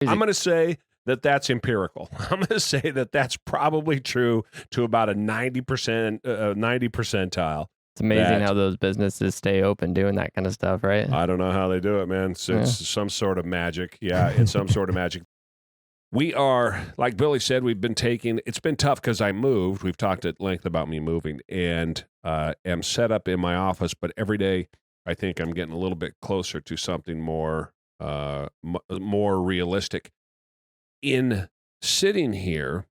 I'm going to say that that's empirical. I'm going to say that that's probably true to about a 90 percentile. It's amazing how those businesses stay open doing that kind of stuff, right? I don't know how they do it, man. It's some sort of magic. Yeah, it's some sort of magic. We are, like Billy said, it's been tough because I moved. We've talked at length about me moving and am set up in my office, but every day I think I'm getting a little bit closer to something more realistic. In sitting here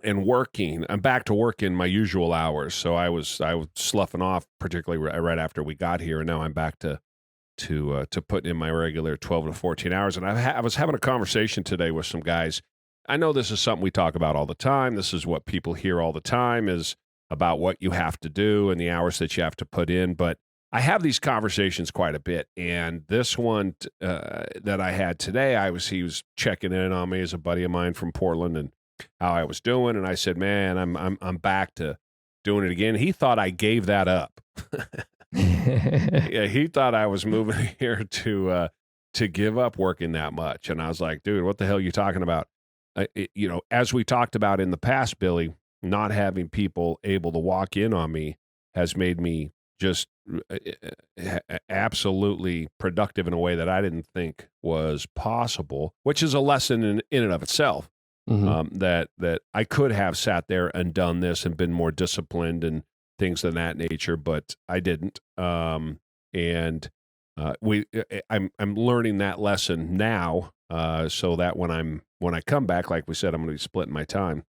and working, I'm back to work in my usual hours. So I was sloughing off, particularly right after we got here, and now I'm back to put in my regular 12 to 14 hours. And I was having a conversation today with some guys. I know this is something we talk about all the time. This is what people hear all the time, is about what you have to do and the hours that you have to put in. But I have these conversations quite a bit. And this one that I had today, he was checking in on me as a buddy of mine from Portland and how I was doing. And I said, man, I'm back to doing it again. He thought I gave that up. Yeah, he thought I was moving here to give up working that much. And I was like, dude, what the hell are you talking about? As we talked about in the past, Billy, not having people able to walk in on me has made me just absolutely productive in a way that I didn't think was possible, which is a lesson in and of itself. Mm-hmm. That I could have sat there and done this and been more disciplined and things of that nature, but I didn't. I'm learning that lesson now, so that when I come back, like we said, I'm going to be splitting my time.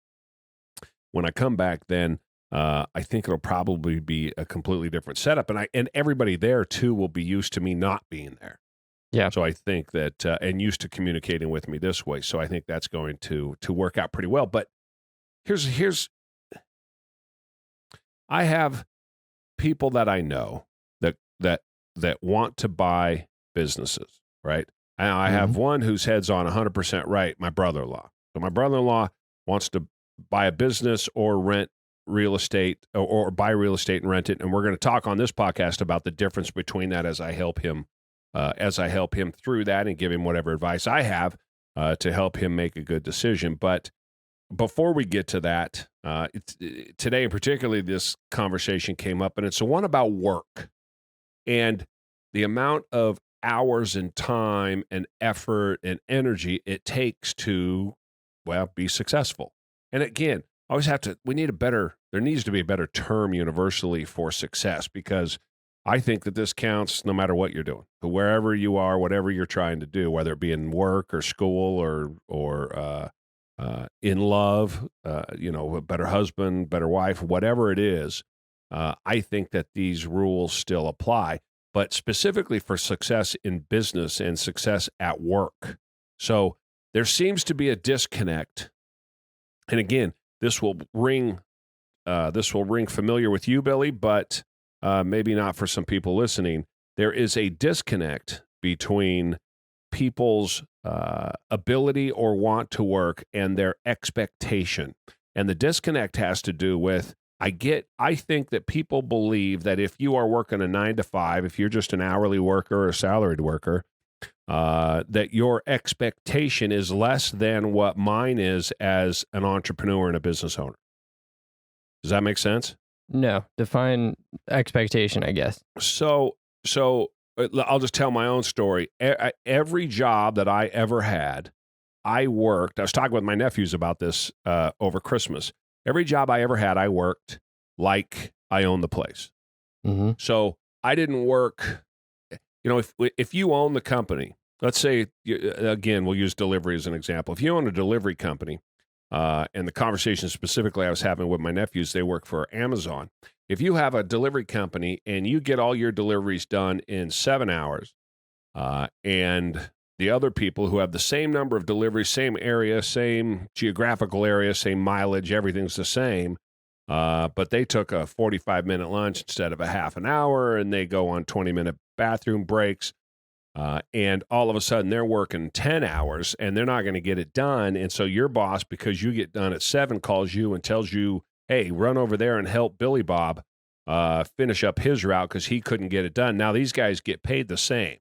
When I come back, then I think it'll probably be a completely different setup, and everybody there too will be used to me not being there. Yeah. So I think that and used to communicating with me this way. So I think that's going to work out pretty well. But here's I have people that I know that want to buy businesses, right? And I have one whose head's on 100% right, my brother-in-law. So my brother-in-law wants to buy a business or rent real estate or buy real estate and rent it. And we're going to talk on this podcast about the difference between that as I help him through that and give him whatever advice I have to help him make a good decision. But before we get to that, today in particular, this conversation came up, and it's the one about work and the amount of hours and time and effort and energy it takes to, be successful. And again, there needs to be a better term universally for success, because I think that this counts no matter what you're doing, wherever you are, whatever you're trying to do, whether it be in work or school or in love, a better husband, better wife, whatever it is. I think that these rules still apply, but specifically for success in business and success at work. So there seems to be a disconnect. And again, this will ring familiar with you, Billy, but maybe not for some people listening. There is a disconnect between people's ability or want to work and their expectation. And the disconnect has to do with, I think that people believe that if you are working a 9 to 5, if you're just an hourly worker or a salaried worker, that your expectation is less than what mine is as an entrepreneur and a business owner. Does that make sense? No. Define expectation, I guess. So I'll just tell my own story. Every job that I ever had, I worked. I was talking with my nephews about this over Christmas. Every job I ever had, I worked like I owned the place. Mm-hmm. So I didn't work. If you own the company, let's say, again, we'll use delivery as an example. If you own a delivery company, and the conversation specifically I was having with my nephews, they work for Amazon. If you have a delivery company and you get all your deliveries done in 7 hours, and the other people who have the same number of deliveries, same area, same geographical area, same mileage, everything's the same, but they took a 45-minute lunch instead of a half an hour, and they go on 20-minute bathroom breaks, and all of a sudden they're working 10 hours, and they're not going to get it done. And so your boss, because you get done at 7, calls you and tells you, hey, run over there and help Billy Bob finish up his route because he couldn't get it done. Now these guys get paid the same.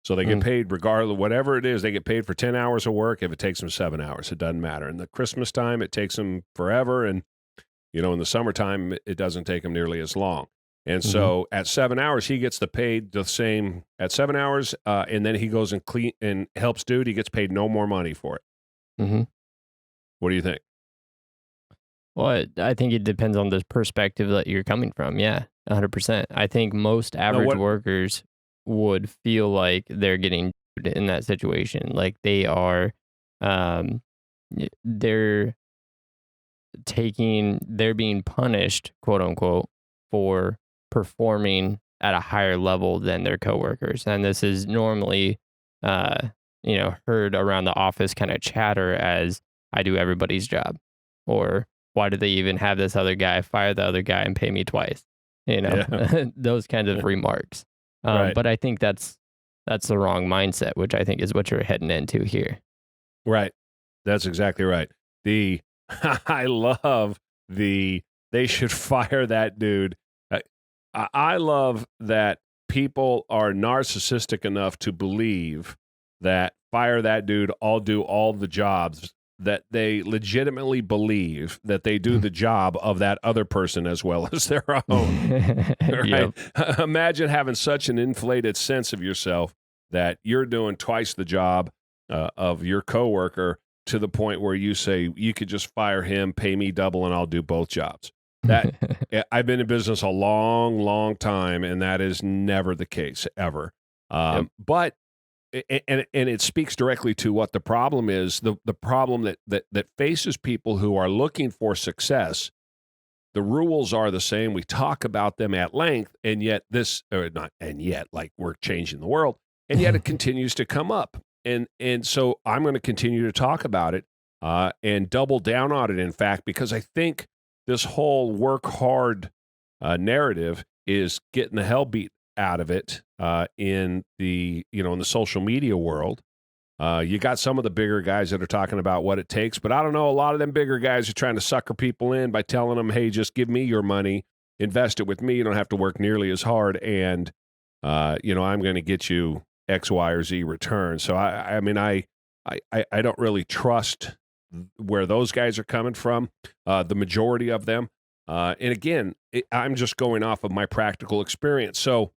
So they get paid regardless, whatever it is, they get paid for 10 hours of work. If it takes them 7 hours, it doesn't matter. In the Christmas time, it takes them forever. And, in the summertime, it doesn't take them nearly as long. And so at 7 hours, he gets paid the same at 7 hours. And then he goes and clean and helps dude. He gets paid no more money for it. What do you think? Well, I think it depends on the perspective that you're coming from. Yeah, 100%. I think most average workers would feel like they're getting in that situation. Like they're being punished, quote unquote, for performing at a higher level than their coworkers. And this is normally, heard around the office kind of chatter as I do everybody's job, or why do they even have this other guy fire the other guy and pay me twice? Those kinds of remarks. Right. But I think that's the wrong mindset, which I think is what you're heading into here. Right. That's exactly right. I love they should fire that dude. I love that people are narcissistic enough to believe that fire that dude, I'll do all the jobs, that they legitimately believe that they do the job of that other person as well as their own. Right? Yep. Imagine having such an inflated sense of yourself that you're doing twice the job of your coworker, to the point where you say you could just fire him, pay me double, and I'll do both jobs. That I've been in business a long, long time, and that is never the case ever. But and it speaks directly to what the problem is. The problem that faces people who are looking for success. The rules are the same. We talk about them at length, and yet like we're changing the world, and yet it continues to come up. And so I'm going to continue to talk about it and double down on it, in fact, because I think this whole work hard narrative is getting the hell beat out of it in the social media world. You got some of the bigger guys that are talking about what it takes, but I don't know, a lot of them bigger guys are trying to sucker people in by telling them, hey, just give me your money, invest it with me, you don't have to work nearly as hard, and I'm going to get you X, Y, or Z return. So I don't really trust where those guys are coming from, the majority of them. And again, I'm just going off of my practical experience. So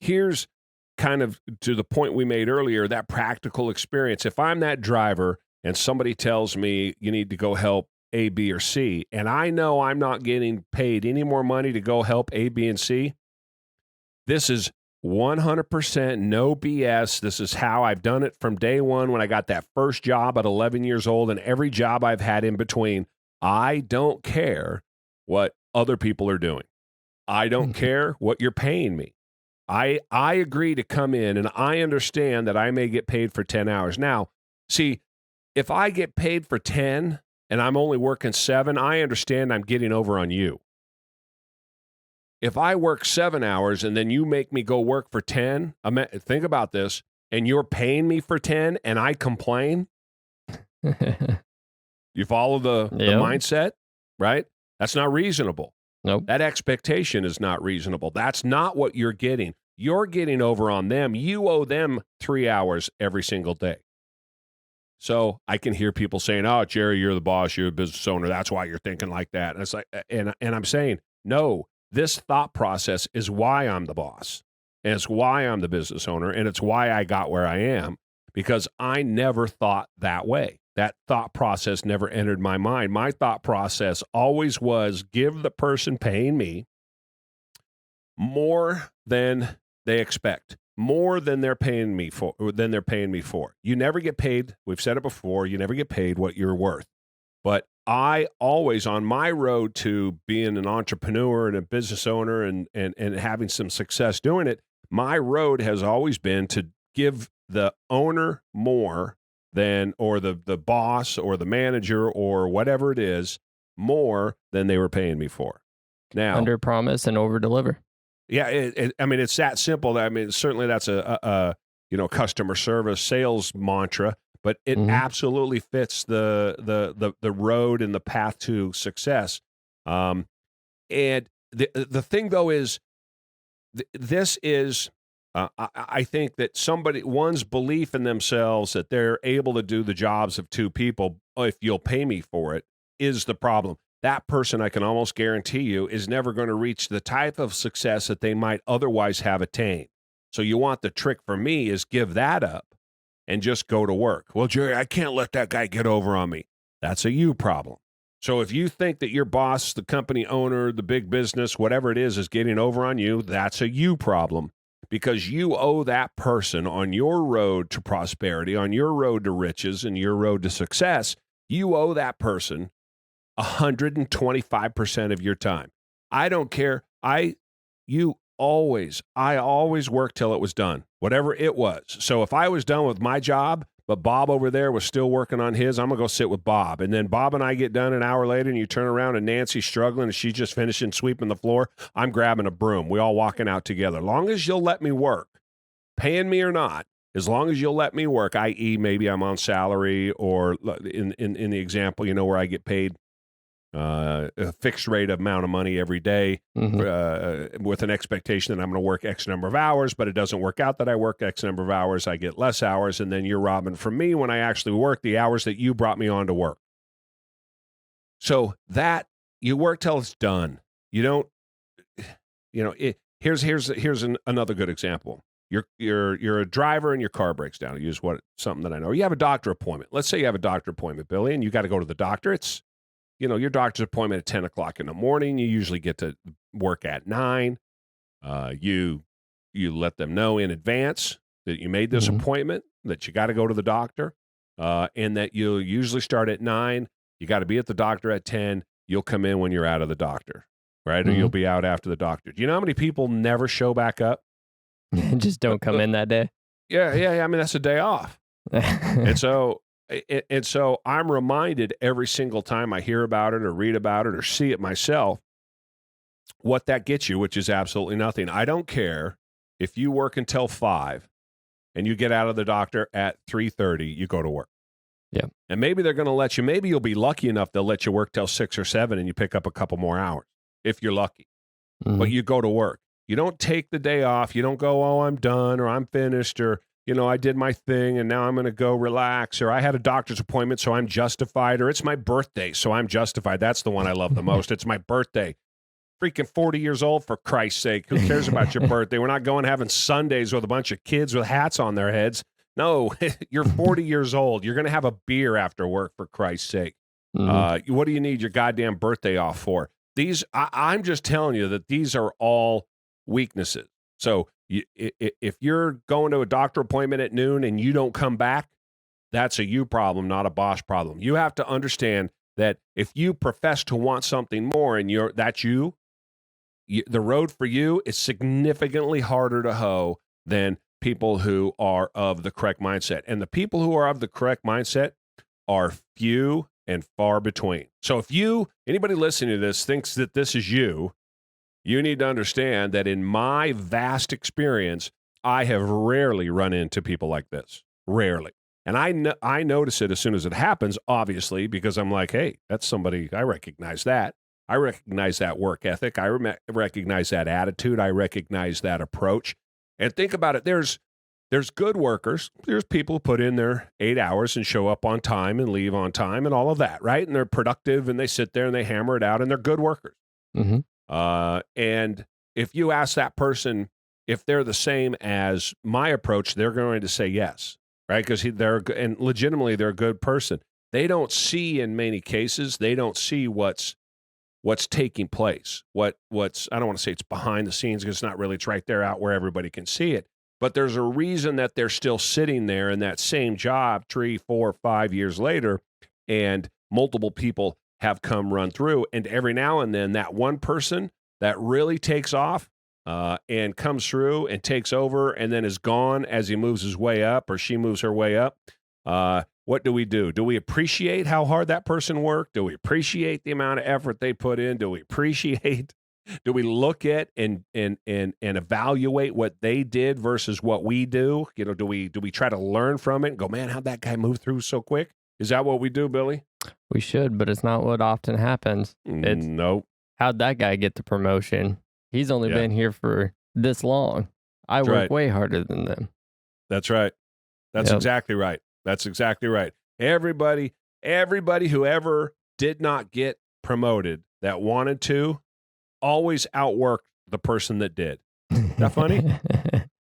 here's kind of to the point we made earlier, that practical experience. If I'm that driver and somebody tells me you need to go help A, B, or C, and I know I'm not getting paid any more money to go help A, B, and C, this is 100% no BS. This is how I've done it from day one when I got that first job at 11 years old, and every job I've had in between. I don't care what other people are doing. I don't care what you're paying me. I agree to come in, and I understand that I may get paid for 10 hours. Now, see, if I get paid for 10 and I'm only working 7, I understand I'm getting over on you. If I work 7 hours and then you make me go work for 10, think about this, and you're paying me for 10 and I complain, you follow the mindset, right? That's not reasonable. Nope. That expectation is not reasonable. That's not what you're getting. You're getting over on them. You owe them 3 hours every single day. So I can hear people saying, oh, Jerry, you're the boss, you're a business owner, that's why you're thinking like that. And it's like, and I'm saying, no, this thought process is why I'm the boss. And it's why I'm the business owner. And it's why I got where I am, because I never thought that way. That thought process never entered my mind. My thought process always was give the person paying me more than they expect, more than they're paying me for. You never get paid. We've said it before. You never get paid what you're worth. But I always, on my road to being an entrepreneur and a business owner and having some success doing it, my road has always been to give the owner more than, or the boss or the manager or whatever it is, more than they were paying me for. Now, under promise and over deliver. Yeah, it's that simple. I mean, certainly that's a customer service sales mantra, but it absolutely fits the road and the path to success. And the thing though is, this is I think that one's belief in themselves that they're able to do the jobs of two people, if you'll pay me for it, is the problem. That person, I can almost guarantee you, is never going to reach the type of success that they might otherwise have attained. So you want the trick for me is give that up and just go to work. Well, Jerry, I can't let that guy get over on me. That's a you problem. So if you think that your boss, the company owner, the big business, whatever it is getting over on you, that's a you problem. Because you owe that person on your road to prosperity, on your road to riches and your road to success, you owe that person 125% of your time. I don't care. I always worked till it was done, whatever it was. So if I was done with my job, but Bob over there was still working on his, I'm going to go sit with Bob. And then Bob and I get done an hour later, and you turn around and Nancy's struggling and she's just finishing sweeping the floor. I'm grabbing a broom. We all walking out together. Long as you'll let me work, paying me or not, as long as you'll let me work, i.e. maybe I'm on salary, or in the example, where I get paid a fixed rate amount of money every day, with an expectation that I'm going to work X number of hours, but it doesn't work out that I work X number of hours. I get less hours, and then you're robbing from me when I actually work the hours that you brought me on to work. So that you work till it's done. You don't, here's another good example. You're a driver and your car breaks down. I use something that I know. You have a doctor appointment. Let's say you have a doctor appointment, Billy, and you got to go to the doctor. It's your doctor's appointment at 10 o'clock in the morning. You usually get to work at 9. You let them know in advance that you made this appointment, that you got to go to the doctor, and that you'll usually start at 9. You got to be at the doctor at 10. You'll come in when you're out of the doctor, right? Or you'll be out after the doctor. Do you know how many people never show back up? Just don't come in that day? Yeah. I mean, that's a day off. And so I'm reminded every single time I hear about it or read about it or see it myself, what that gets you, which is absolutely nothing. I don't care if you work until 5 and you get out of the doctor at 3:30, you go to work. Yeah. And maybe they're going to let you, maybe you'll be lucky enough they'll let you work till 6 or 7 and you pick up a couple more hours if you're lucky. But you go to work. You don't take the day off. You don't go, oh, I'm done, or I'm finished, or I did my thing and now I'm going to go relax, or I had a doctor's appointment, so I'm justified, or it's my birthday, so I'm justified. That's the one I love the most. It's my birthday. Freaking 40 years old, for Christ's sake. Who cares about your birthday? We're not going having Sundays with a bunch of kids with hats on their heads. No, you're 40 years old. You're going to have a beer after work, for Christ's sake. What do you need your goddamn birthday off for? I'm just telling you that these are all weaknesses. So if you're going to a doctor appointment at noon and you don't come back, that's a you problem, not a boss problem. You have to understand that if you profess to want something more and that's you, the road for you is significantly harder to hoe than people who are of the correct mindset. And the people who are of the correct mindset are few and far between. So if anybody listening to this thinks that this is you need to understand that in my vast experience, I have rarely run into people like this. Rarely. And I notice it as soon as it happens, obviously, because I'm like, hey, that's somebody, I recognize that. I recognize that work ethic. I recognize that attitude. I recognize that approach. And think about it. There's good workers. There's people who put in their 8 hours and show up on time and leave on time and all of that, right? And they're productive and they sit there and they hammer it out and they're good workers. And if you ask that person if they're the same as my approach, they're going to say yes, right? Because and legitimately they're a good person. They don't see, in many cases, they don't see what's taking place. What's I don't want to say it's behind the scenes, because it's not really. It's right there out where everybody can see it. But there's a reason that they're still sitting there in that same job 3, 4, 5 years later, and multiple people have come run through. And every now and then that one person that really takes off and comes through and takes over and then is gone as he moves his way up or she moves her way up. What do? Do we appreciate how hard that person worked? Do we appreciate the amount of effort they put in? Do we look at and evaluate what they did versus what we do? Do we try to learn from it and go, man, how'd that guy move through so quick? Is that what we do, Billy? We should, but it's not what often happens. It's, nope. How'd that guy get the promotion? He's only been here for this long. I That's work right. way harder than them. That's right. That's Yep. exactly right. That's exactly right. Everybody who ever did not get promoted that wanted to always outworked the person that did. Is that funny?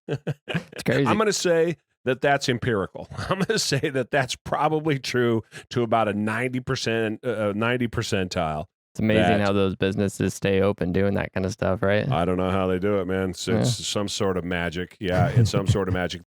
It's crazy. I'm going to say that that's empirical. I'm going to say that that's probably true to about a 90 percentile. It's amazing how those businesses stay open doing that kind of stuff, right? I don't know how they do it, man. It's some sort of magic. Yeah, it's some sort of magic.